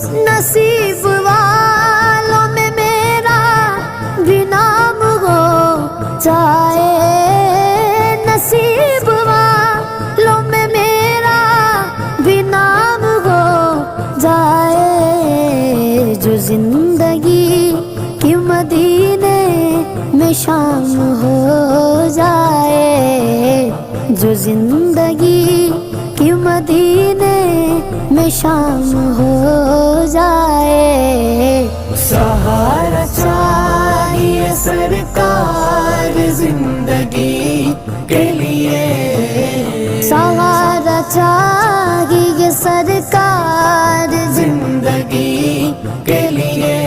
نصیب والوں میں میرا بھی نام ہو جائے، نصیب والوں میں میرا بھی نام ہو جائے، جو زندگی کی مدینے میں شام ہو جائے، جو زندگی کی مدینے میں شام ہو جائے۔ سہارا چاہیے سرکار زندگی کے لیے، سہارا چاہیے سرکار زندگی کے لیے،